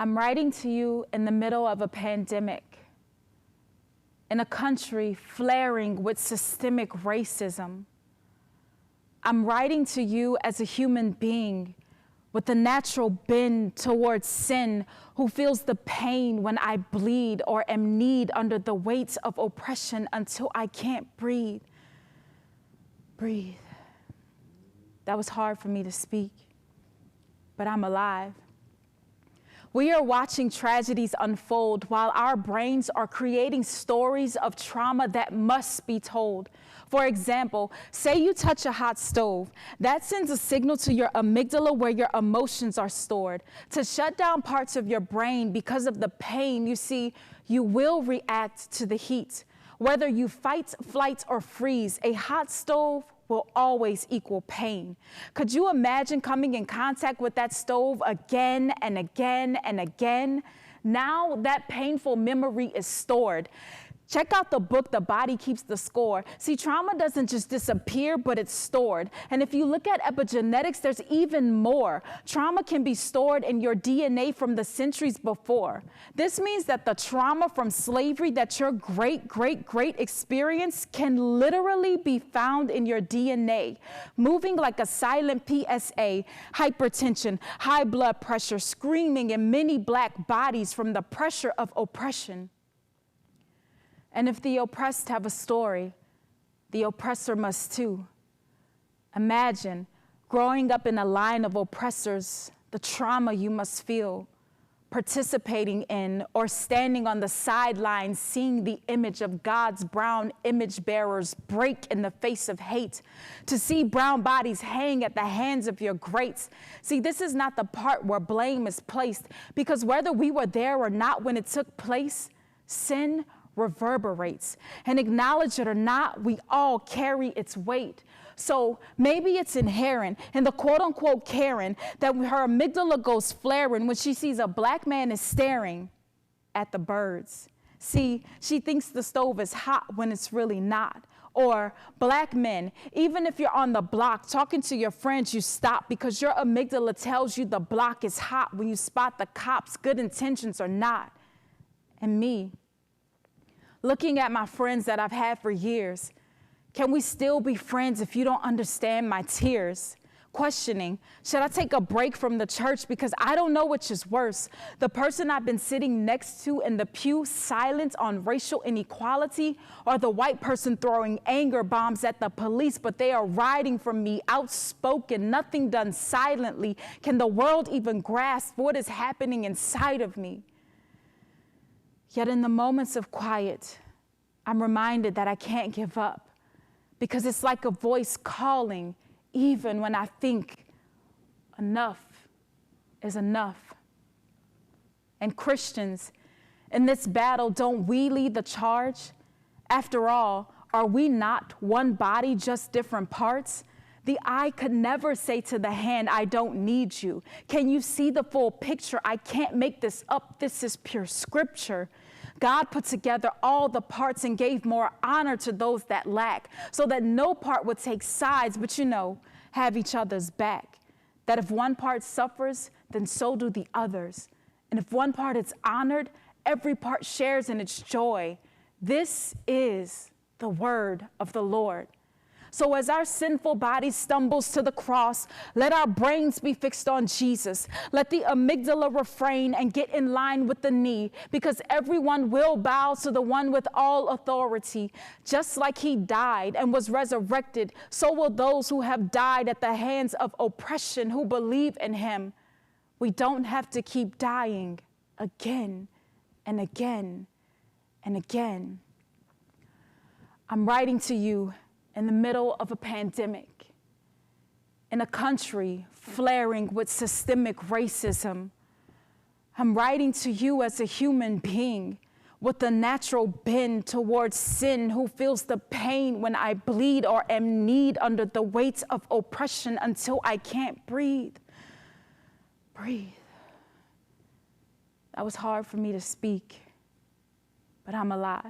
I'm writing to you in the middle of a pandemic, in a country flaring with systemic racism. I'm writing to you as a human being with a natural bend towards sin, who feels the pain when I bleed or am kneed under the weights of oppression until I can't breathe. Breathe. That was hard for me to speak, but I'm alive. We are watching tragedies unfold while our brains are creating stories of trauma that must be told. For example, say you touch a hot stove. That sends a signal to your amygdala where your emotions are stored to shut down parts of your brain because of the pain. You see, you will react to the heat. Whether you fight, flight, or freeze, a hot stove will always equal pain. Could you imagine coming in contact with that stove again and again and again? Now that painful memory is stored. Check out the book, The Body Keeps the Score. See, trauma doesn't just disappear, but it's stored. And if you look at epigenetics, there's even more. Trauma can be stored in your DNA from the centuries before. This means that the trauma from slavery that your great experienced can literally be found in your DNA, moving like a silent PSA, hypertension, high blood pressure, screaming in many Black bodies from the pressure of oppression. And if the oppressed have a story, the oppressor must too. Imagine growing up in a line of oppressors, the trauma you must feel, participating in or standing on the sidelines, seeing the image of God's brown image bearers break in the face of hate, to see brown bodies hang at the hands of your greats. See, this is not the part where blame is placed, because whether we were there or not when it took place, sin reverberates, and acknowledge it or not, we all carry its weight. So maybe it's inherent in the quote-unquote Karen that her amygdala goes flaring when she sees a Black man is staring at the birds. See, she thinks the stove is hot when it's really not. Or Black men, even if you're on the block talking to your friends, you stop because your amygdala tells you the block is hot when you spot the cops, good intentions or not. And me, looking at my friends that I've had for years, can we still be friends if you don't understand my tears? Questioning, should I take a break from the church because I don't know which is worse? The person I've been sitting next to in the pew, silent on racial inequality, or the white person throwing anger bombs at the police, but they are riding from me, outspoken, nothing done silently. Can the world even grasp what is happening inside of me? Yet in the moments of quiet, I'm reminded that I can't give up, because it's like a voice calling even when I think enough is enough. And Christians, in this battle, don't we lead the charge? After all, are we not one body, just different parts? The eye could never say to the hand, I don't need you. Can you see the full picture? I can't make this up. This is pure scripture. God put together all the parts and gave more honor to those that lack, so that no part would take sides, but have each other's back. That if one part suffers, then so do the others. And if one part is honored, every part shares in its joy. This is the word of the Lord. So as our sinful body stumbles to the cross, let our brains be fixed on Jesus. Let the amygdala refrain and get in line with the knee, because everyone will bow to the one with all authority. Just like he died and was resurrected, so will those who have died at the hands of oppression who believe in him. We don't have to keep dying again and again and again. I'm writing to you in the middle of a pandemic, in a country flaring with systemic racism. I'm writing to you as a human being with a natural bend towards sin, who feels the pain when I bleed or am kneed under the weight of oppression until I can't breathe. Breathe. That was hard for me to speak, but I'm alive.